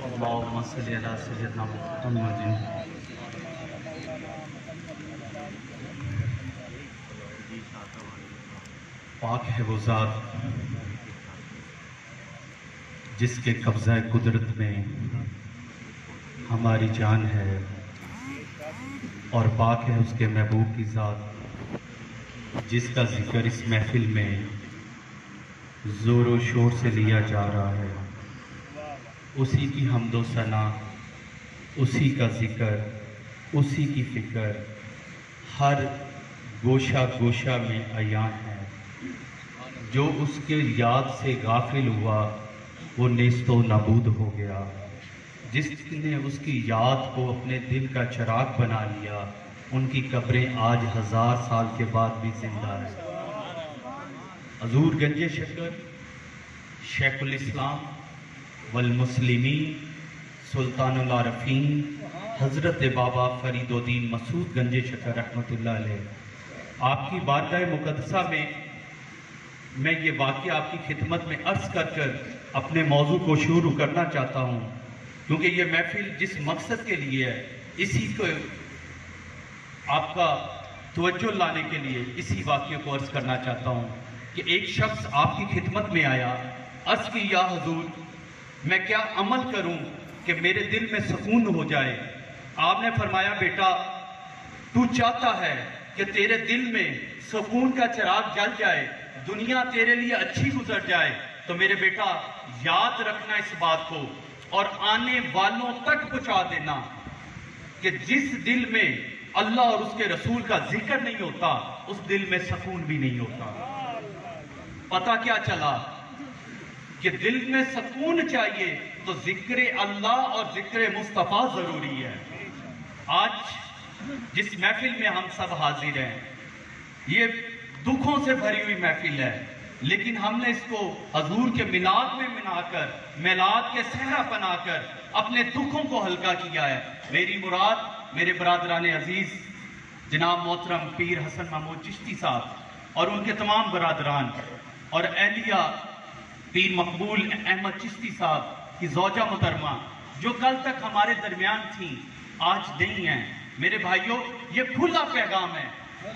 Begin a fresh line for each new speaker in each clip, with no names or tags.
اللهم صل علی سیدنا محمد۔ پاک ہے وہ ذات جس کے قبضہ قدرت میں ہماری جان ہے، اور پاک ہے اس کے محبوب کی ذات جس کا ذکر اس محفل میں زور و شور سے لیا جا رہا ہے۔ اسی کی حمد و ثنا، اسی کا ذکر، اسی کی فکر ہر گوشہ گوشہ میں عیان ہے۔ جو اس کے یاد سے غافل ہوا وہ نیست و نابود ہو گیا۔ جس نے اس کی یاد کو اپنے دل کا چراغ بنا لیا، ان کی قبریں آج 1000 سال کے بعد بھی زندہ ہیں۔ حضور گنج شکر شیخ الاسلام والمسلمین سلطان العارفین حضرت بابا فرید الدین مسعود گنج شکر رحمۃ اللہ علیہ، آپ کی بارگاہ مقدسہ میں یہ واقعہ آپ کی خدمت میں عرض کر اپنے موضوع کو شروع کرنا چاہتا ہوں، کیونکہ یہ محفل جس مقصد کے لیے ہے، اسی کو آپ کا توجہ لانے کے لیے اسی واقعے کو عرض کرنا چاہتا ہوں کہ ایک شخص آپ کی خدمت میں آیا، عرض کی یا حضور میں کیا عمل کروں کہ میرے دل میں سکون ہو جائے؟ آپ نے فرمایا بیٹا تو چاہتا ہے کہ تیرے دل میں سکون کا چراغ جل جائے، دنیا تیرے لیے اچھی گزر جائے، تو میرے بیٹا یاد رکھنا اس بات کو اور آنے والوں تک پہنچا دینا کہ جس دل میں اللہ اور اس کے رسول کا ذکر نہیں ہوتا اس دل میں سکون بھی نہیں ہوتا۔ پتہ کیا چلا کہ دل میں سکون چاہیے تو ذکر اللہ اور ذکر مصطفیٰ ضروری ہے۔ آج جس محفل میں ہم سب حاضر ہیں یہ دکھوں سے بھری ہوئی محفل ہے، لیکن ہم نے اس کو حضور کے میلاد میں منا کر، میلاد کے صحرا بنا کر اپنے دکھوں کو ہلکا کیا ہے۔ میری مراد میرے برادران عزیز جناب محترم پیر حسن محمود چشتی صاحب اور ان کے تمام برادران اور اہلیہ پیر مقبول احمد چشتی صاحب کی زوجہ محترمہ جو کل تک ہمارے درمیان تھیں آج نہیں ہیں۔ میرے بھائیوں یہ کھلا پیغام ہے،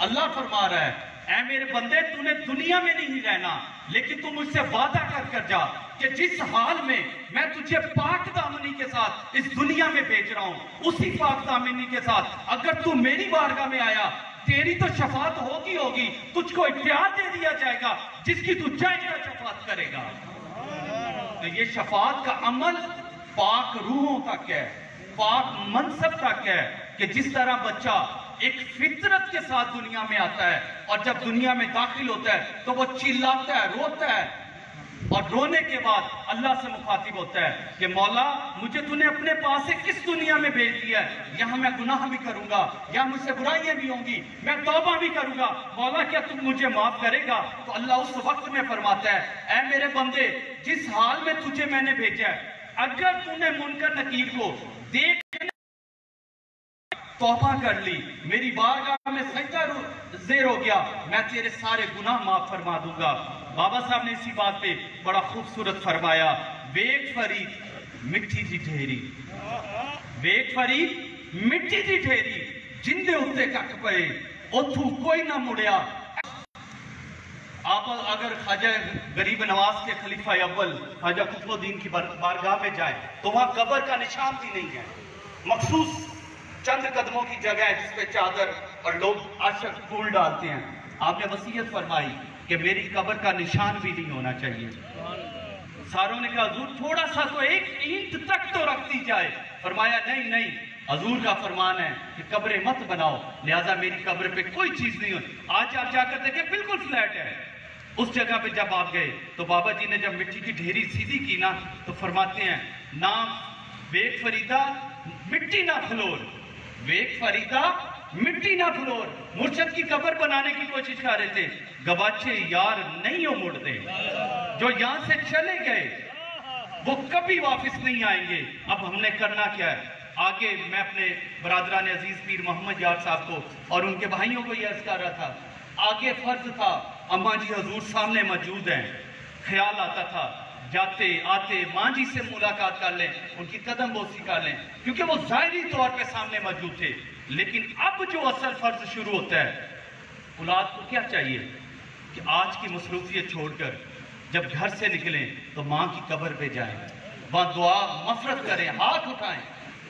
اللہ فرما رہا ہے اے میرے بندے تو نے دنیا میں نہیں رہنا، لیکن تم مجھ سے وعدہ کر جا کہ جس حال میں میں تجھے پاک دامنی کے ساتھ اس دنیا میں بھیج رہا ہوں اسی پاک دامنی کے ساتھ اگر تو میری بارگاہ میں آیا تیری تو شفاعت ہوگی، تجھ کو اختیار دے دیا جائے گا جس کی تو چاہے گا شفاعت کرے گا۔ تو یہ شفاعت کا عمل پاک روحوں تک ہے، پاک منصب تک ہے کہ جس طرح بچہ ایک فطرت کے ساتھ دنیا میں آتا ہے اور جب دنیا میں داخل ہوتا ہے تو وہ چلاتا ہے، روتا ہے، اور رونے کے بعد اللہ سے مخاطب ہوتا ہے کہ مولا مجھے تو نے اپنے پاس سے کس دنیا میں بھیج دیا ہے؟ یہاں میں گناہ بھی کروں گا، یہاں مجھ سے برائیاں بھی ہوں گی، میں توبہ بھی کروں گا، مولا کیا تم مجھے معاف کرے گا؟ تو اللہ اس وقت میں فرماتا ہے اے میرے بندے جس حال میں تجھے میں نے بھیجا ہے اگر تو نے منکر نکیر کو دیکھ توبہ کر لی، میری بارگاہ میں سجدہ زیر ہو گیا، میں تیرے سارے گناہ معاف فرما دوں گا۔ بابا صاحب نے اسی بات پہ بڑا خوبصورت فرمایا، ویک فرید مٹھی دی ڈھیری، ویک فرید مٹھی دی ڈھیری جندے اتے کک پئے اتھو کوئی نہ مڑیا۔ آپ اگر خواجہ غریب نواز کے خلیفہ اول خواجہ قطب الدین کی بارگاہ میں جائیں تو وہاں قبر کا نشان بھی نہیں ہے، مخصوص چند قدموں کی جگہ ہے جس پہ چادر اور لوگ عاشق پھول ڈالتے ہیں۔ آپ نے وصیت فرمائی کہ میری قبر کا نشان بھی نہیں ہونا چاہیے۔ ساروں نے کہا حضور تھوڑا سا تو ایک اینٹ تک تو رکھ دی جائے، فرمایا نہیں حضور کا فرمان ہے کہ قبریں مت بناؤ، لہٰذا میری قبر پہ کوئی چیز نہیں ہو۔ آج آپ جا کر دیکھیں بالکل فلیٹ ہے۔ اس جگہ پہ جب آپ گئے تو بابا جی نے جب مٹی کی ڈھیری سیدھی کی نا تو فرماتے ہیں نام ویک فریدہ مٹی نہ پھلور، ویک فریدہ مٹی نہ پھلور۔ مرشد کی قبر بنانے کی کوشش کر رہے تھے، گواچے یار نہیں ہو مڑتے، جو یہاں سے چلے گئے وہ کبھی واپس نہیں آئیں گے۔ اب ہم نے کرنا کیا ہے؟ آگے میں اپنے برادران عزیز پیر محمد یار صاحب کو اور ان کے بھائیوں کو یہ عرض کر رہا تھا، آگے فرض تھا اماں جی حضور سامنے موجود ہیں، خیال آتا تھا جاتے آتے ماں جی سے ملاقات کر لیں، ان کی قدم بوسی کر لیں، کیونکہ وہ ظاہری طور پہ سامنے موجود تھے۔ لیکن اب جو اصل فرض شروع ہوتا ہے، اولاد کو کیا چاہیے کہ آج کی مصروفیت چھوڑ کر جب گھر سے نکلیں تو ماں کی قبر پہ جائیں، وہاں دعا مغفرت کریں، ہاتھ اٹھائیں،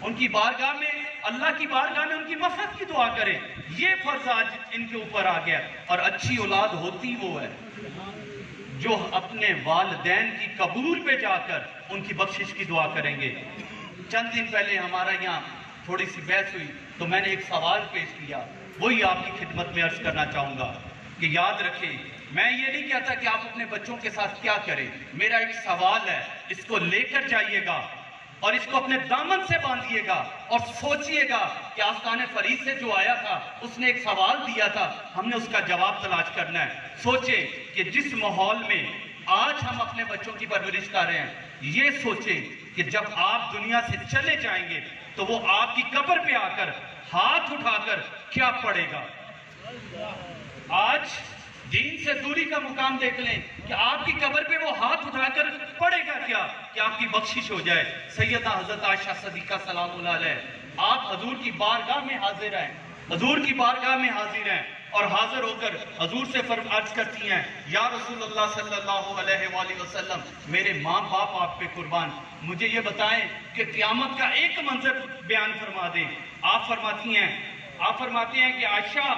ان کی بارگاہ میں، اللہ کی بارگاہ میں ان کی مغفرت کی دعا کریں۔ یہ فرض آج ان کے اوپر آ گیا، اور اچھی اولاد ہوتی وہ ہے جو اپنے والدین کی قبور پہ جا کر ان کی بخشش کی دعا کریں گے۔ چند دن پہلے ہمارا یہاں تھوڑی سی بحث ہوئی تو میں نے ایک سوال پیش کیا، وہی آپ کی خدمت میں عرض کرنا چاہوں گا کہ یاد رکھیں، میں یہ نہیں کہتا کہ آپ اپنے بچوں کے ساتھ کیا کریں، میرا ایک سوال ہے، اس کو لے کر جائیے گا اور اس کو اپنے دامن سے باندھیے گا اور سوچئے گا کہ آستان فرید سے جو آیا تھا اس نے ایک سوال دیا تھا، ہم نے اس کا جواب تلاش کرنا ہے۔ سوچیں کہ جس ماحول میں آج ہم اپنے بچوں کی پرورش کر رہے ہیں، یہ سوچیں کہ جب آپ دنیا سے چلے جائیں گے تو وہ آپ کی قبر پہ آ کر ہاتھ اٹھا کر کیا پڑھے گا۔ آج دین سے دوری کا مقام دیکھ لیں کہ آپ کی قبر پہ وہ ہاتھ اٹھا کر پڑھے گا کیا کہ آپ کی بخشش ہو جائے۔ سیدہ حضرت عائشہ صدیقہ سلام اللہ علیہ، آپ حضور کی بارگاہ میں حاضر ہیں، حضور کی بارگاہ میں حاضر ہیں، اور حاضر ہو کر حضور سے عرض کرتی ہیں، یا رسول اللہ صلی اللہ علیہ وآلہ وسلم، میرے ماں باپ آپ پہ قربان، مجھے یہ بتائیں کہ قیامت کا ایک منظر بیان فرما دیں۔ آپ فرماتی ہیں کہ عائشہ،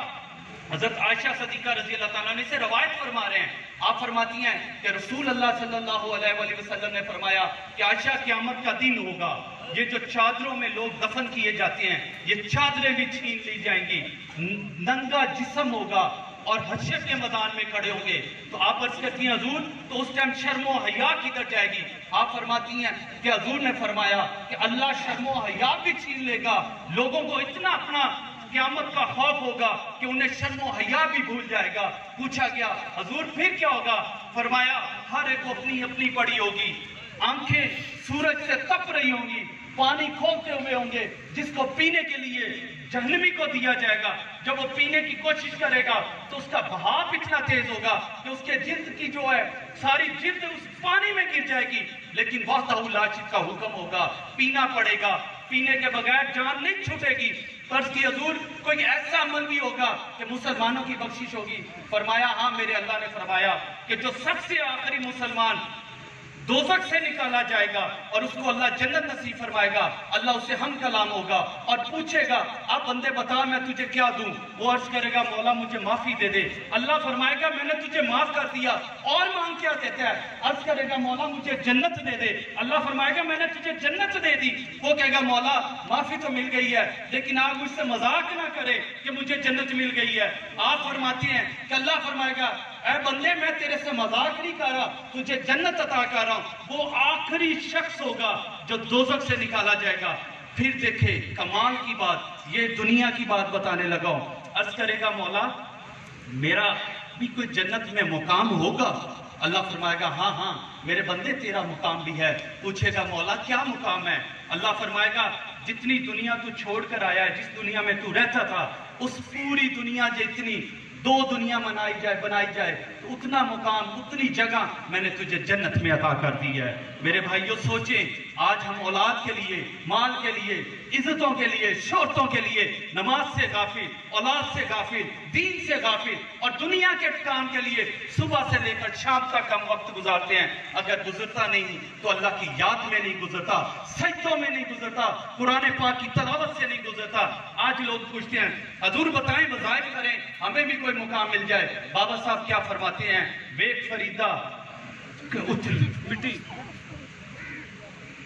حضرت عائشہ صدیقہ رضی اللہ تعالیٰ عنہ سے روایت فرما رہے ہیں، آپ فرماتی ہیں کہ رسول اللہ صلی اللہ علیہ وآلہ وسلم نے فرمایا کہ عائشہ قیامت کا دن ہوگا، یہ جو چادروں میں لوگ دفن کیے جاتے ہیں یہ چادریں بھی چھین لی جائیں گی، ننگا جسم ہوگا اور حشر کے میدان میں کھڑے ہوں گے۔ تو آپ عرض کرتی ہیں حضور تو اس ٹائم شرم و حیا کدھر جائے گی؟ آپ فرماتی ہیں کہ حضور نے فرمایا کہ اللہ شرم و حیا بھی چھین لے گا، لوگوں کو اتنا اپنا قیامت کا خوف ہوگا کہ انہیں شرم و حیا بھی بھول جائے گا۔ پوچھا گیا حضور پھر کیا ہوگا؟ فرمایا ہر ایک کو اپنی اپنی پڑی ہوگی، آنکھیں سورج سے تپ رہی ہوں گی، پانی کھولتے ہوئے ہوں گے جس کو پینے کے لیے جہنمی کو دیا جائے گا، جب وہ پینے کی کوشش کرے گا تو اس کا بہاؤ اتنا تیز ہوگا کہ اس کے جلد کی جو ہے ساری جلد اس پانی میں گر جائے گی، لیکن وحدہ لا شریک کا حکم ہوگا، پینا پڑے گا، پینے کے بغیر جان نہیں چھوٹے گی۔ فرض کی حضور کوئی ایسا عمل بھی ہوگا کہ مسلمانوں کی بخشش ہوگی؟ فرمایا ہاں، میرے اللہ نے فرمایا کہ جو سب سے آخری مسلمان دوزخ سے نکالا جائے گا اور اس کو اللہ جنت نصیب فرمائے گا، اللہ اسے ہم کلام ہوگا اور پوچھے گا اب بندے بتا میں تجھے کیا دوں؟ وہ عرض کرے گا مولا مجھے معافی دے دے۔ اللہ فرمائے گا میں نے تجھے معاف کر دیا، اور مانگ کیا دیتا ہے؟ عرض کرے گا مولا مجھے جنت دے دے۔ اللہ فرمائے گا میں نے تجھے جنت دے دی۔ وہ کہے گا مولا معافی تو مل گئی ہے لیکن آپ مجھ سے مذاق نہ کرے کہ مجھے جنت مل گئی ہے۔ آپ فرماتی ہیں کہ اللہ فرمائے گا اے بندے میں تیرے سے مذاق نہیں کر رہا، تجھے جنت عطا کر رہا ہوں۔ وہ آخری شخص ہوگا جو دوزخ سے نکالا جائے گا۔ پھر دیکھے کمال کی بات، یہ دنیا کی بات بتانے لگا ہوں۔ عرض کرے گا مولا میرا بھی کوئی جنت میں مقام ہوگا؟ اللہ فرمائے گا ہاں ہاں میرے بندے تیرا مقام بھی ہے۔ پوچھے گا مولا کیا مقام ہے؟ اللہ فرمائے گا جتنی دنیا تو چھوڑ کر آیا ہے، جس دنیا میں تو رہتا تھا، اس پوری دنیا جتنی دو دنیا بنائی جائے تو اتنا مقام، اتنی جگہ میں نے تجھے جنت میں عطا کر دی ہے۔ میرے بھائیو سوچیں، آج ہم اولاد کے لیے، مال کے لیے، عزتوں کے لیے، شہرتوں کے لیے نماز سے غافل، اولاد سے غافل، دین سے غافل اور دنیا کے کام کے لیے صبح سے لے کر شام تک ہم وقت گزارتے ہیں۔ اگر گزرتا نہیں تو اللہ کی یاد میں نہیں گزرتا، سجدوں میں نہیں گزرتا، قرآن پاک کی تلاوت سے نہیں گزرتا۔ آج لوگ پوچھتے ہیں حضور بتائیں وظائف کریں ہمیں بھی کوئی مقام مل جائے۔ بابا صاحب کیا فرماتے ہیں؟ ویک فریدہ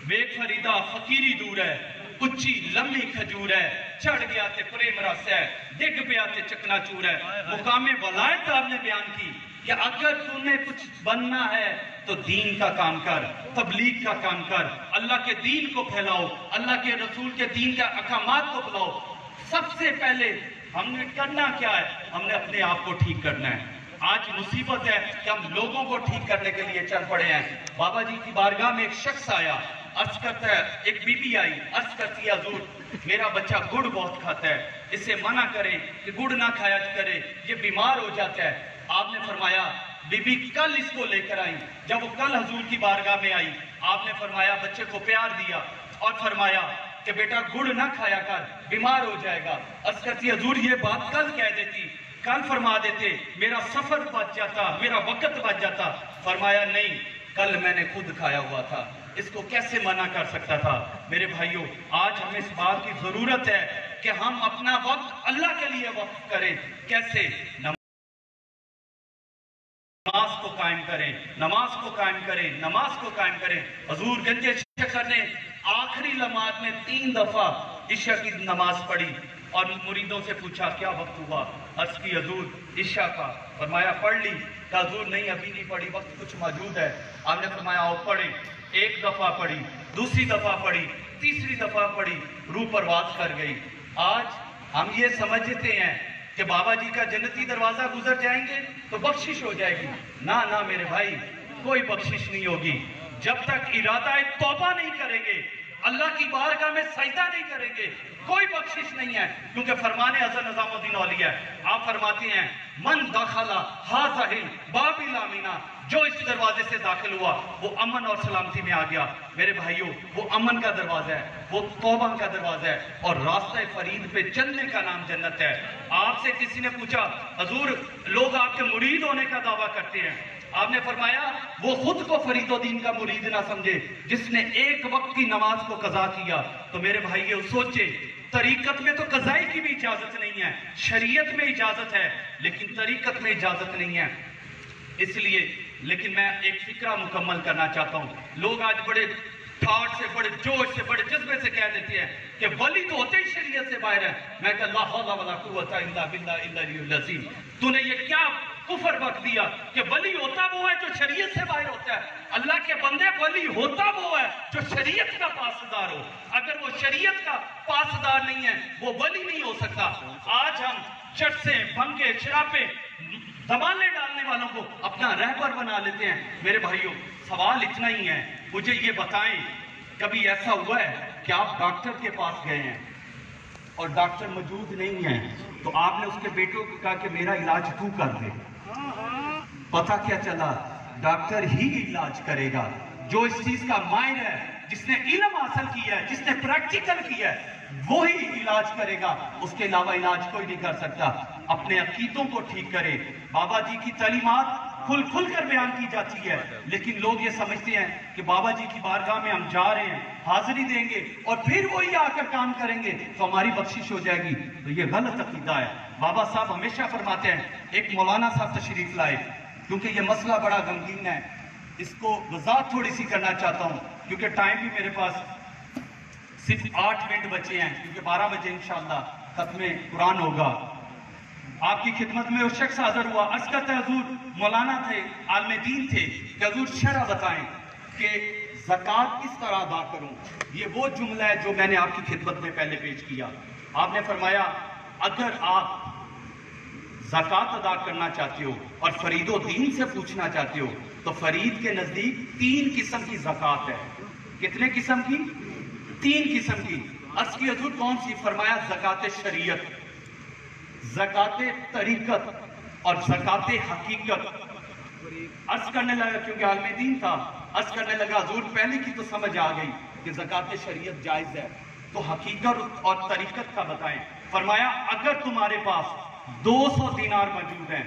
ویک فریدہ فقیری دور ہے، اچھی لمبی کھجور ہے، چڑھ گیا تے پریم رس ہے، ڈگ پیا تے چکنا چور ہے۔ مقام ولایت آپ نے بیان کی کہ اگر تمہیں کچھ بننا ہے تو دین کا کام کر، تبلیغ کا کام کر، اللہ کے دین کو پھیلاؤ، اللہ کے رسول کے دین کا احکامات کو پھیلاؤ۔ سب سے پہلے ہم نے کرنا کیا ہے؟ ہم نے اپنے آپ کو ٹھیک کرنا ہے۔ آج مصیبت ہے کہ ہم لوگوں کو ٹھیک کرنے کے لیے چل پڑے ہیں۔ بابا جی کی بارگاہ میں ایک شخص آیا، عرض کرتا ہے، ایک بی بی آئی، عرض کرتی ہے حضور میرا بچہ گڑ بہت کھاتا ہے، اسے منع کریں کہ گڑ نہ کھایا کرے، یہ بیمار ہو جاتا ہے۔ آپ نے فرمایا بی بی کل اس کو لے کر آئی. جب وہ کل حضور کی بارگاہ میں آئی، آپ نے فرمایا بچے کو پیار دیا اور فرمایا کہ بیٹا گڑ نہ کھایا کر، بیمار ہو جائے گا. عرض کرتی حضور یہ بات کل کہہ دیتی، کل فرما دیتے، میرا سفر بچ جاتا، میرا وقت بچ جاتا. فرمایا نہیں، کل میں نے خود کھایا ہوا تھا، اس کو کیسے منع کر سکتا تھا. میرے بھائیوں، آج ہمیں اس بات کی ضرورت ہے کہ ہم اپنا وقت اللہ کے لیے وقف کریں. کیسے؟ نماز کو قائم کریں، نماز کو قائم کریں، نماز کو قائم کریں. حضور گنج شکر نے آخری لمحات میں 3 دفعہ عشاء کی نماز پڑھی اور مریدوں سے پوچھا کیا وقت ہوا؟ عرض کی حضور عشاء کا. فرمایا پڑھ لی؟ کہ حضور نہیں ابھی نہیں پڑھی، وقت کچھ موجود ہے. آپ نے فرمایا آؤ پڑھیں. 1 دفعہ پڑھی، دوسری دفعہ پڑھی، تیسری دفعہ پڑھی، روح پرواز کر گئی. آج ہم یہ سمجھتے ہیں کہ بابا جی کا جنتی دروازہ گزر جائیں گے تو بخشش ہو جائے گی. نہ میرے بھائی، کوئی بخشش نہیں ہوگی جب تک ارادہ توبہ نہیں کریں گے، اللہ کی بارگاہ میں سجدہ نہیں کریں گے، کوئی بخشش نہیں ہے. کیونکہ فرمان حضرت نظام الدین اولیاء ہے، آپ فرماتے ہیں من دخل ھذا الباب الامین، جو اس دروازے سے داخل ہوا وہ امن اور سلامتی میں آ گیا. میرے بھائیوں، وہ امن کا دروازہ ہے، وہ توبہ کا دروازہ ہے، اور راستہ فرید پہ چلنے کا نام جنت ہے. آپ سے کسی نے پوچھا حضور لوگ آپ کے مرید ہونے کا دعویٰ کرتے ہیں، آپ نے فرمایا وہ خود کو فرید الدین کا مرید نہ سمجھے جس نے 1 وقت کی نماز کو قضا کیا. تو میرے بھائیوں سوچے، طریقت میں تو قضائی کی بھی اجازت نہیں ہے، شریعت میں اجازت ہے لیکن طریقت میں اجازت نہیں ہے. اس لیے لیکن میں ایک فکرہ مکمل کرنا چاہتا ہوں. لوگ آج بڑے ٹھاٹ سے، بڑے جوش سے، بڑے جذبے سے کہہ دیتے ہیں کہ ولی تو ہوتے ہی شریعت سے باہر ہے. میں کہ لا حول ولا قوت الا باللہ العلی العظیم، تو نے یہ کیا کفر بک دیا کہ ولی ہوتا وہ ہے جو شریعت سے باہر ہوتا ہے. اللہ کے بندے، ولی ہوتا وہ ہے جو شریعت کا پاسدار ہو. اگر وہ شریعت کا پاسدار نہیں ہے وہ ولی نہیں ہو سکتا. آج ہم چرسیں، بھنگے، شرابیں، دمالے ڈالنے والوں کو اپنا رہبر بنا لیتے ہیں. میرے بھائیوں سوال اتنا ہی ہے، مجھے یہ بتائیں کبھی ایسا ہوا ہے کہ آپ ڈاکٹر کے پاس گئے ہیں اور ڈاکٹر موجود نہیں ہے تو آپ نے اس کے بیٹوں کو کہا کہ میرا علاج تو کر دے؟ پتہ کیا چلا؟ ڈاکٹر ہی علاج کرے گا جو اس چیز کا ماہر ہے، جس نے علم حاصل کیا ہے، جس نے پریکٹیکل کیا ہے، وہی علاج کرے گا. اس کے علاوہ علاج کوئی نہیں کر سکتا. اپنے عقیدوں کو ٹھیک کرے. بابا جی کی تعلیمات کھل کر بیان کی جاتی ہے لیکن لوگ یہ سمجھتے ہیں کہ بابا جی کی بارگاہ میں ہم جا رہے ہیں، حاضری دیں گے اور پھر وہی آ کر کام کریں گے تو ہماری بخشش ہو جائے گی. تو یہ غلط عقیدہ ہے. بابا صاحب ہمیشہ فرماتے ہیں، ایک مولانا صاحب تشریف لائے کیونکہ یہ مسئلہ بڑا غمگین ہے، اس کو وضاحت تھوڑی سی کرنا چاہتا ہوں کیونکہ ٹائم بھی میرے پاس صرف 8 منٹ بچے ہیں، کیونکہ 12 بجے انشاءاللہ ختم قرآن ہوگا. آپ کی خدمت میں وہ شخص حاضر ہوا، عرض کرتا ہے حضور مولانا تھے، عالم دین تھے، کہ حضور شرح بتائیں کہ زکوٰۃ کس طرح ادا کروں. یہ وہ جملہ ہے جو میں نے آپ کی خدمت میں پہلے پیش کیا. آپ نے فرمایا اگر آپ زکوٰۃ ادا کرنا چاہتے ہو اور فرید الدین سے پوچھنا چاہتے ہو تو فرید کے نزدیک 3 قسم کی زکوٰۃ ہے. کتنے قسم کی؟ 3 قسم کی. عرض کی حضور کون سی؟ فرمایا زکوٰۃ شریعت، زکوٰۃ طریقت اور زکوٰۃ حقیقت. عرض کرنے لگا کیونکہ عالم دین تھا، عرض کرنے لگا حضور پہلے کی تو سمجھ آ گئی کہ زکوٰۃ شریعت جائز ہے، تو حقیقت اور طریقت کا بتائیں. فرمایا اگر تمہارے پاس 200 دینار موجود ہیں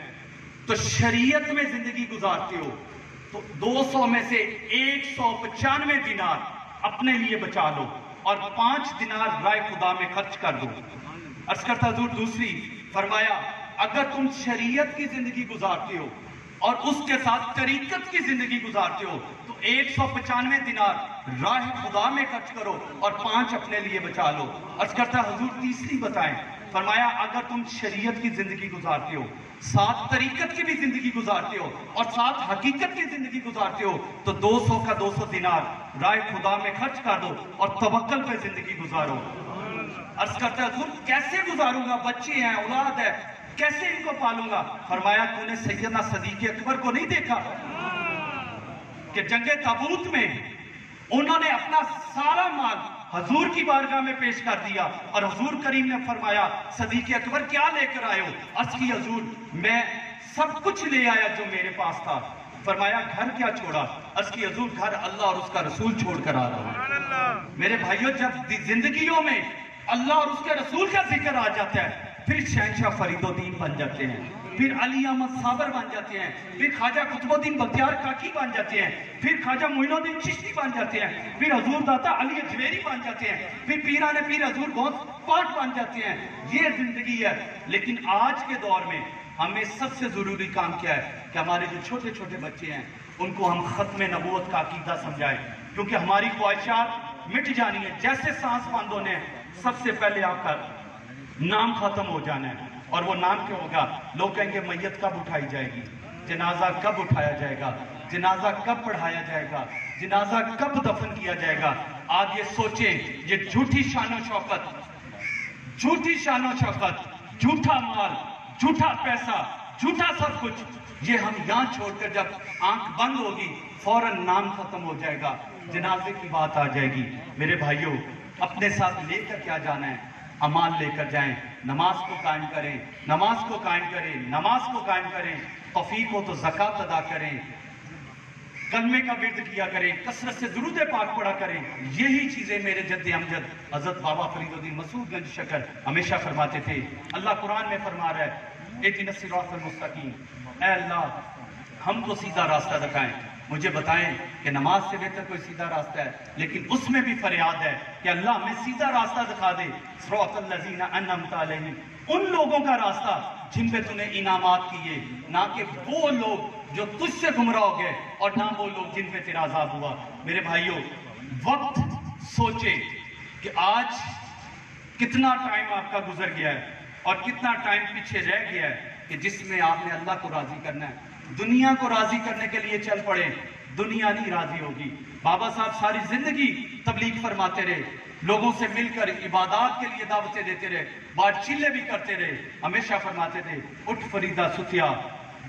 تو شریعت میں زندگی گزارتے ہو تو 200 میں سے 195 دینار اپنے لیے بچا لو اور 5 دینار راہ خدا میں خرچ کر دو. عرض کرتا حضور دوسری. فرمایا اگر تم شریعت کی زندگی گزارتے ہو اور اس کے ساتھ طریقت کی زندگی گزارتے ہو تو 195 دینار راہ خدا میں خرچ کرو اور 5 اپنے لیے بچا لو. عرض کرتا حضور تیسری بتائیں. فرمایا اگر تم شریعت کی زندگی گزارتے ہو، ساتھ طریقت کی بھی زندگی گزارتے ہو اور ساتھ حقیقت کی زندگی گزارتے ہو تو 200 کا 200 دینار راہ خدا میں خرچ کر دو اور توکل پہ زندگی گزارو. عرض کرتا ہے حضور کیسے گزاروں گا؟ بچے ہیں، اولاد ہے، کیسے ان کو پالوں گا؟ فرمایا تو نے سیدنا صدیق اکبر کو نہیں دیکھا کہ جنگ تابوت میں انہوں نے اپنا سارا مال حضور کی بارگاہ میں پیش کر دیا اور حضور کریم نے فرمایا صدیق اکبر کیا لے کر آئے ہو؟ عرض کی حضور میں سب کچھ لے آیا جو میرے پاس تھا. فرمایا گھر کیا چھوڑا؟ عرض کی حضور گھر اللہ اور اس کا رسول چھوڑ کر آ رہا ہوں. میرے بھائیوں جب زندگیوں میں اللہ اور اس کے رسول کا ذکر آ جاتا ہے پھر شہنشاہ فرید الدین بن جاتے ہیں, پھر علی احمد صابر بن جاتے ہیں, پھر خواجہ قطب الدین بختیار کاکی بن جاتے ہیں, پھر خواجہ معین الدین چشتی بن جاتے ہیں, پھر حضور داتا علی اجمیری بن جاتے ہیں, پھر پیران پیر حضور غوث پاک بن جاتے ہیں. یہ زندگی ہے. لیکن آج کے دور میں ہمیں سب سے ضروری کام کیا ہے کہ ہمارے جو چھوٹے چھوٹے بچے ہیں ان کو ہم ختم نبوت کا عقیدہ سمجھائیں, کیونکہ ہماری خواہشات مٹ جانی ہے. جیسے سانس بند ہونے سب سے پہلے آپ کا نام ختم ہو جانا ہے. اور وہ نام کیوں ہوگا؟ لوگ کہیں گے میت کب اٹھائی جائے گی, جنازہ کب اٹھایا جائے گا, جنازہ کب پڑھایا جائے گا, جنازہ کب دفن کیا جائے گا. آج یہ سوچیں, یہ جھوٹی شان و شوکت, جھوٹی شان و شوکت, جھوٹا مال, جھوٹا پیسہ, جھوٹا سب کچھ, یہ ہم یہاں چھوڑ کر جب آنکھ بند ہوگی فوراً نام ختم ہو جائے گا, جنازے کی بات آ جائے گی. میرے بھائیوں اپنے ساتھ لے کر کیا جانا ہے؟ اعمال لے کر جائیں. نماز کو قائم کریں, نماز کو قائم کریں, نماز کو قائم کریں. توفیق ہو تو زکوٰۃ ادا کریں, کلمے کا ورد کیا کریں, کثرت سے درود پاک پڑھا کریں. یہی چیزیں میرے جد امجد حضرت بابا فرید الدین مسعود گنج شکر ہمیشہ فرماتے تھے. اللہ قرآن میں فرما رہا ہے اہدنا الصراط المستقیم, اے اللہ ہم کو سیدھا راستہ دکھائیں. مجھے بتائیں کہ نماز سے بہتر کوئی سیدھا راستہ ہے؟ لیکن اس میں بھی فریاد ہے کہ اللہ ہمیں سیدھا راستہ دکھا دے. صراط الذین انعمت علیہم, ان لوگوں کا راستہ جن پہ تو نے انعامات کیے, نہ کہ وہ لوگ جو تجھ سے گمراہ ہو گئے اور نہ وہ لوگ جن پہ تیرا عذاب ہوا. میرے بھائیوں وقت سوچے کہ آج کتنا ٹائم آپ کا گزر گیا ہے اور کتنا ٹائم پیچھے رہ گیا ہے کہ جس میں آپ نے اللہ کو راضی کرنا ہے. دنیا کو راضی کرنے کے لیے چل پڑے, دنیا نہیں راضی ہوگی. بابا صاحب ساری زندگی تبلیغ فرماتے رہے, لوگوں سے مل کر عبادات کے لیے دعوتیں دیتے رہے, بات چیلے بھی کرتے رہے. ہمیشہ فرماتے تھے اٹھ فریدہ ستیا,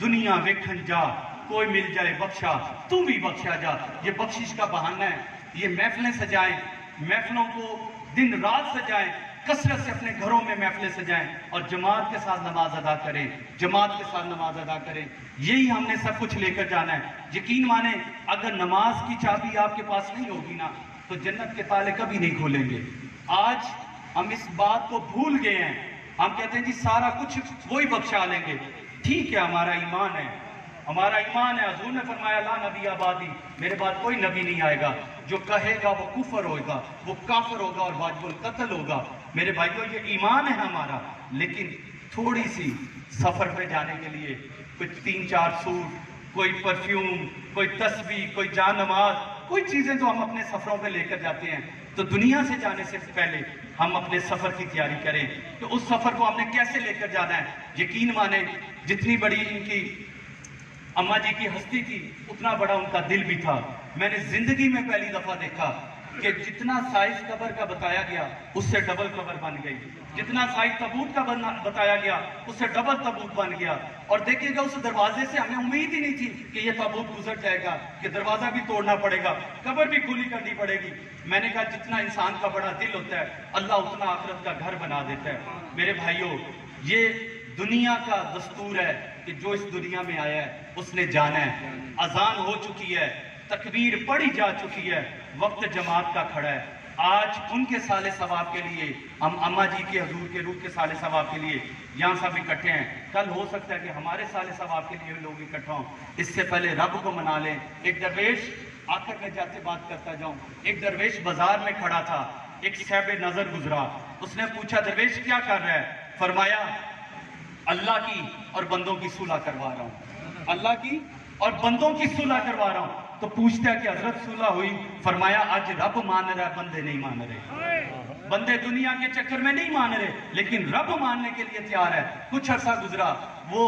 دنیا ویکھن جا, کوئی مل جائے بخشا تو بھی بخشا جا. یہ بخشش کا بہانہ ہے. یہ محفلیں سجائیں, محفلوں کو دن رات سجائیں, کثرت سے اپنے گھروں میں محفلیں سجائیں اور جماعت کے ساتھ نماز ادا کریں, جماعت کے ساتھ نماز ادا کریں. یہی ہم نے سب کچھ لے کر جانا ہے. یقین مانیں اگر نماز کی چابی آپ کے پاس نہیں ہوگی نا تو جنت کے تالے کبھی نہیں کھولیں گے. آج ہم اس بات کو بھول گئے ہیں. ہم کہتے ہیں جی سارا کچھ وہی بخشا لیں گے. ٹھیک ہے, ہمارا ایمان ہے, ہمارا ایمان ہے. حضور نے فرمایا لا نبی آبادی, میرے بعد کوئی نبی نہیں آئے گا. جو کہے گا وہ کفر ہوگا, وہ کافر ہوگا اور واجب القتل ہوگا. میرے بھائیوں یہ ایمان ہے ہمارا. لیکن تھوڑی سی سفر پہ جانے کے لیے کچھ 3-4 سوٹ, کوئی پرفیوم, کوئی تسبیح, کوئی جان نماز, کوئی چیزیں جو ہم اپنے سفروں پہ لے کر جاتے ہیں. تو دنیا سے جانے سے پہلے ہم اپنے سفر کی تیاری کریں کہ اس سفر کو ہم نے کیسے لے کر جانا ہے. یقین مانیں جتنی بڑی ان کی اماں جی کی ہستی تھی اتنا بڑا ان کا دل بھی تھا. میں نے زندگی میں پہلی دفعہ دیکھا کہ جتنا سائز قبر کا بتایا گیا اس سے ڈبل قبر بن گئی, جتنا سائز تابوت کا بتایا گیا اس سے ڈبل تابوت بن گیا. اور دیکھیے گا اس دروازے سے ہمیں امید ہی نہیں تھی کہ یہ تابوت گزر جائے گا, کہ دروازہ بھی توڑنا پڑے گا, قبر بھی کھلی کرنی پڑے گی. میں نے کہا جتنا انسان کا بڑا دل ہوتا ہے اللہ اتنا آخرت کا گھر بنا دیتا ہے. میرے بھائیوں یہ دنیا کا دستور ہے کہ جو اس دنیا میں آیا ہے اس نے جانا ہے. اذان ہو چکی ہے, تکبیر پڑھی جا چکی ہے, وقت جماعت کا کھڑا ہے. آج ان کے سال ثواب کے لیے ہم اماں جی کے حضور کے روح کے سال ثواب کے لیے یہاں سب اکٹھے ہیں. کل ہو سکتا ہے کہ ہمارے سال ثواب کے لیے لوگ اکٹھا ہوں. اس سے پہلے رب کو منا لیں. ایک درویش آخر میں جاتے بات کرتا جاؤں, ایک درویش بازار میں کھڑا تھا, ایک صاحب نظر گزرا, اس نے پوچھا درویش کیا کر رہا ہے؟ فرمایا اللہ کی اور بندوں کی صلح کروا رہا ہوں, اللہ کی اور بندوں کی صلح کروا رہا ہوں. تو پوچھتا ہے کہ حضرت صلح ہوئی؟ فرمایا آج رب مان رہا ہے, بندے نہیں مان رہے. بندے دنیا کے چکر میں نہیں مان رہے لیکن رب ماننے کے لیے تیار ہے. کچھ عرصہ گزرا, وہ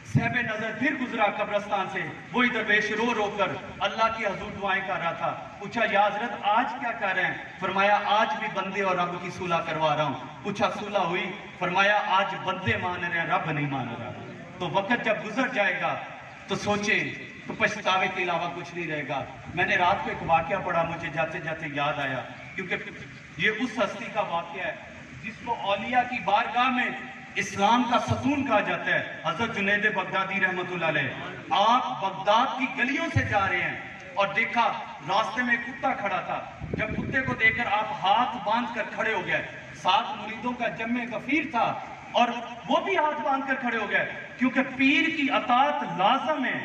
صاحب نظر پھر گزرا قبرستان سے, وہی درویش رو رو کر اللہ کی حضور دعائیں کر رہا تھا. پوچھا یا حضرت آج کیا کر رہے ہیں؟ فرمایا آج بھی بندے اور رب کی صلح کروا رہا ہوں. پوچھا صلح ہوئی؟ فرمایا آج بندے مان رہے ہیں, رب نہیں مان رہا. تو وقت جب گزر جائے گا تو سوچیں تو پچھتاوے کے علاوہ کچھ نہیں رہے گا. میں نے رات کو ایک واقعہ پڑھا, مجھے جاتے جاتے یاد آیا, کیونکہ یہ اس ہستی کا واقعہ ہے جس کو اولیاء کی بارگاہ میں اسلام کا ستون کہا جاتا ہے، حضرت جنید بغدادی رحمت اللہ علیہ، آپ بغداد کی گلیوں سے جا رہے ہیں اور دیکھا راستے میں کتا کھڑا تھا، جب کتے کو دیکھ کر آپ ہاتھ باندھ کر کھڑے ہو گئے، 7 مریدوں کا جمع غفیر تھا اور وہ بھی ہاتھ باندھ کر کھڑے ہو گئے، کیونکہ پیر کی اطاعت لازم ہے۔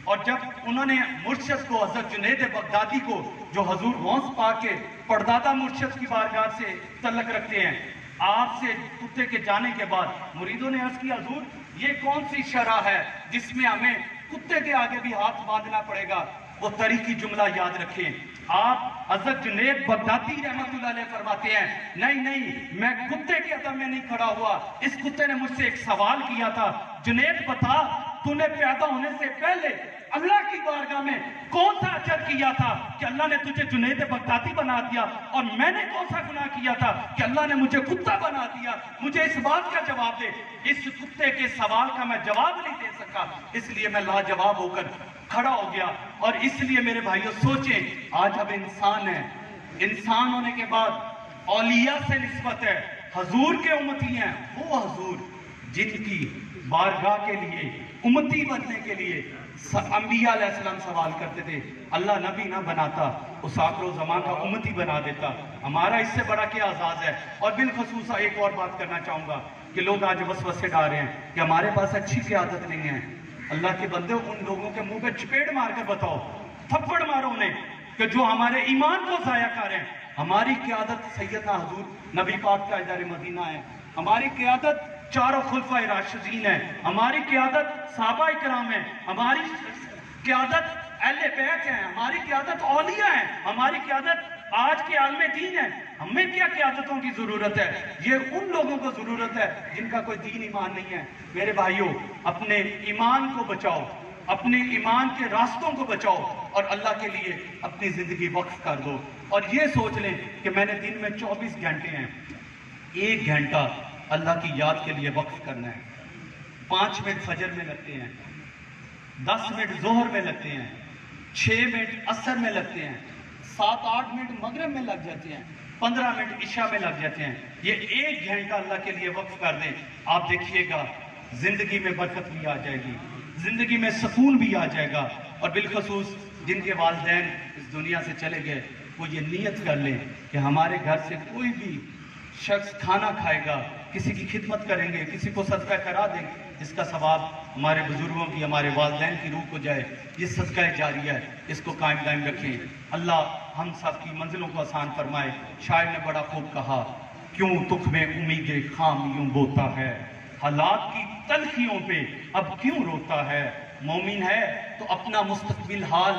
اور جب انہوں نے مرشد کو، حضرت جنید بغدادی کو، جو حضور غوث پاک کے پردادا مرشد کی بارگاہ سے تعلق رکھتے ہیں، آپ سے کتے کے جانے کے بعد مریدوں نے عرض کیا، حضور یہ کون سی شرع ہے جس میں ہمیں کتے کے آگے بھی ہاتھ باندھنا پڑے گا؟ وہ طریقی جملہ یاد رکھیں، آپ حضرت جنید بغدادی رحمت اللہ علیہ فرماتے ہیں، نہیں میں کتے کے ادب میں نہیں کھڑا ہوا، اس کتے نے مجھ سے ایک سوال کیا تھا، جنید بتا تو نے پیدا ہونے سے پہلے اللہ کی بارگاہ میں کون سا اجر کیا تھا کہ اللہ نے تجھے جنید بغدادی بنا دیا، اور میں نے کون سا گناہ کیا تھا کہ اللہ نے مجھے کتا بنا دیا؟ مجھے اس بات کا جواب دے۔ اس کتے کے سوال کا میں جواب نہیں دے سکا، اس لیے میں لاجواب ہو کر کھڑا ہو گیا۔ اور اس لیے میرے بھائیوں سوچیں، آج اب انسان ہیں، انسان ہونے کے بعد اولیاء سے نسبت ہے، حضور کے امتی ہیں، وہ حضور جن کی بارگاہ کے لیے، امتی بننے کے لیے انبیاء علیہ السلام سوال کرتے تھے، اللہ نبی نہ بناتا، اس آخر و زمان کا امتی بنا دیتا۔ ہمارا اس سے بڑا کیا اعزاز ہے۔ اور بالخصوص ایک اور بات کرنا چاہوں گا کہ لوگ آج وسوسے ڈال رہے ہیں کہ ہمارے پاس اچھی قیادت نہیں ہے۔ اللہ کے بندے، ان لوگوں کے منہ پہ چپیڑ مار کر بتاؤ، تھپڑ مارو انہیں کہ جو ہمارے ایمان کو ضائع کر رہے ہیں۔ ہماری قیادت سیدنا حضور نبی پاک کا تاجدار مدینہ ہے، ہماری قیادت چاروں خلفائے راشدین ہے، ہماری قیادت صحابہ کرام ہے، ہماری قیادت اہل بیت ہیں، ہماری قیادت اولیاء ہیں، ہماری قیادت آج کے عالم دین ہے۔ ہمیں کیا قیادتوں کی ضرورت ہے؟ یہ ان لوگوں کو ضرورت ہے جن کا کوئی دین ایمان نہیں ہے۔ میرے بھائیوں، اپنے ایمان کو بچاؤ، اپنے ایمان کے راستوں کو بچاؤ اور اللہ کے لیے اپنی زندگی وقف کر دو۔ اور یہ سوچ لیں کہ میں نے دن میں 24 گھنٹے ہیں، 1 گھنٹہ اللہ کی یاد کے لیے وقف کرنا ہے، 5 منٹ فجر میں لگتے ہیں، 10 منٹ ظہر میں لگتے ہیں، 6 منٹ عصر میں لگتے ہیں، 7-8 منٹ مغرب میں لگ جاتے ہیں، 15 منٹ عشاء میں لگ جاتے ہیں۔ یہ 1 گھنٹہ اللہ کے لیے وقف کر دیں، آپ دیکھیے گا زندگی میں برکت بھی آ جائے گی، زندگی میں سکون بھی آ جائے گا۔ اور بالخصوص جن کے والدین اس دنیا سے چلے گئے، وہ یہ نیت کر لیں کہ ہمارے گھر سے کوئی بھی شخص کھانا کھائے گا، کسی کی خدمت کریں گے، کسی کو صدقہ کرا دیں، اس کا ثواب ہمارے بزرگوں کی، ہمارے والدین کی روح کو جائے۔ یہ صدقہ جاریہ ہے، اس کو قائم دائم رکھیں۔ اللہ ہم سب کی منزلوں کو آسان فرمائے۔ شاعر نے بڑا خوب کہا، کیوں تخم میں امید خام یوں بوتا ہے، حالات کی تلخیوں پہ اب کیوں روتا ہے، مومن ہے تو اپنا مستقبل حال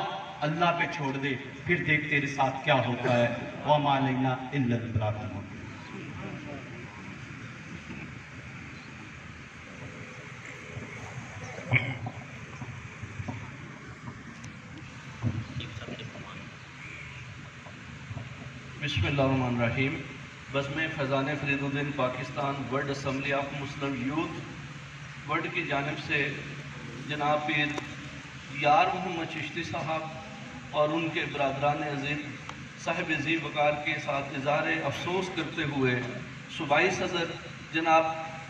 اللہ پہ چھوڑ دے، پھر دیکھ تیرے ساتھ کیا ہوتا ہے۔ وَمَا عَلَيْنَا إِلَّا الْبَلَاغُ الْمُبِينُ۔
بسم اللہ الرحمن الرحیم۔ بزم فیضان فرید الدین Pakistan world assembly of Muslim youth world کی جانب سے جناب پیر یار محمد چشتی صاحب اور ان کے برادران عزیز صاحب ذی وقار کے ساتھ اظہار افسوس کرتے ہوئے صوبائی صدر جناب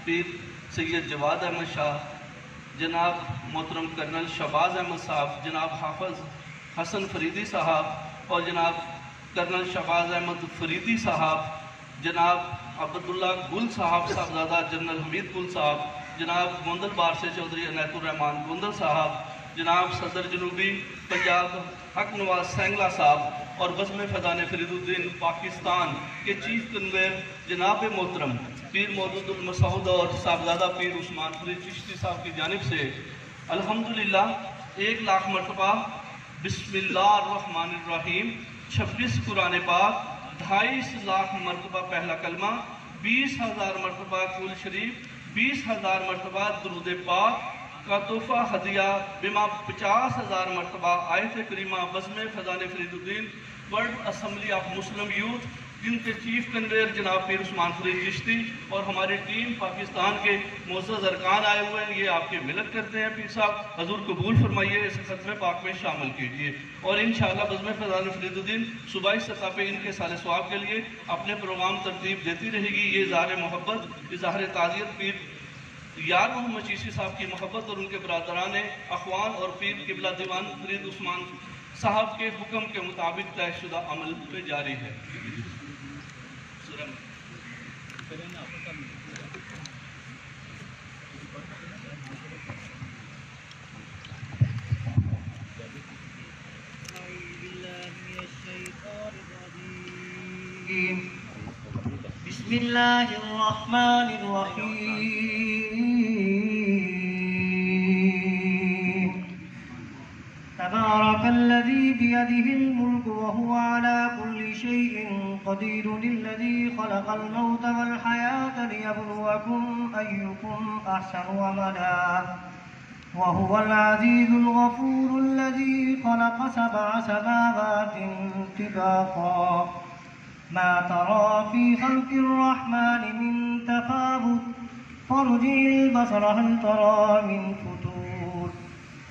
پیر سید جواد احمد شاہ، جناب محترم کرنل شہباز احمد صاحب، جناب حافظ حسن فریدی صاحب اور جناب کرنل شہباز احمد فریدی صاحب، جناب عبداللہ گل صاحب صاحبزادہ جنرل حمید گل صاحب، جناب گوندل بار سے چودھری عنایت الرحمان گوندل صاحب، جناب صدر جنوبی پنجاب حق نواز سینگلہ صاحب اور بزم فیضان فرید الدین پاکستان کے چیف کنویر جناب محترم پیر مودود المسعود اور صاحبزادہ پیر عثمان فرید چشتی صاحب کی جانب سے الحمدللہ 1,00,000 مرتبہ بسم اللہ الرحمن الرحیم، 26 قرآن پاک، 2.5 لاکھ مرتبہ پہلا کلمہ، 20,000 مرتبہ قول شریف، 20,000 مرتبہ درود پاک کا تحفہ ہدیہ بما 50,000 مرتبہ آیت کریمہ بزم فیضان فرید الدین world assembly of Muslim youth, جن کے چیف کنویر جناب پیر عثمان فرید چشتی اور ہماری ٹیم پاکستان کے معزز ارکان آئے ہوئے ہیں، یہ آپ کی ملت کرتے ہیں۔ پیر صاحب حضور قبول فرمائیے، اس ختم پاک میں شامل کیجئے اور انشاءاللہ بزم فیضان فرید الدین صوبائی سطح پہ ان کے سال ثواب کے لیے اپنے پروگرام ترتیب دیتی رہے گی۔ یہ اظہار محبت، اظہار تعزیت پیر یار محمد چیشی صاحب کی محبت اور ان کے برادران اخوان اور پیر قبلہ دیوان فرید عثمان صاحب کے حکم کے مطابق طے شدہ عمل پہ جاری ہے۔
بسم اللہ الرحمن الرحیم تبارک الذی بیدہ الملک وهو على كل شيء قدیر الذی خلق الموت والحیاة لیبلوکم ایکم احسن عملا وهو العزیز الغفور الذی خلق 7 سماوات طباقا ما ترى في خلق الرحمن من تفاوت فارجع البصر هل ترى من فطور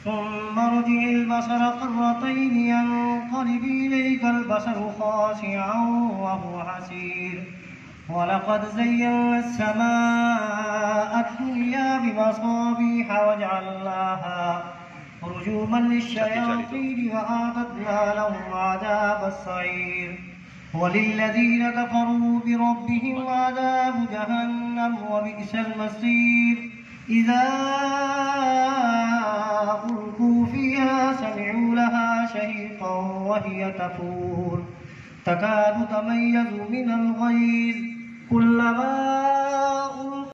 ثم ارجع البصر قرتين ينقلب إليك البصر خاسعا وهو حسير ولقد زينا السماء الدنيا بمصابيح وجعلناها رجوما للشياطين وأعتدنا لهم عذاب السعير وللذين كفروا بربهم عذاب جهنم وبئس المصير إذا ألقوا فيها سمعوا لها شهيقا وهي تفور تكاد تميز من الغيظ كلما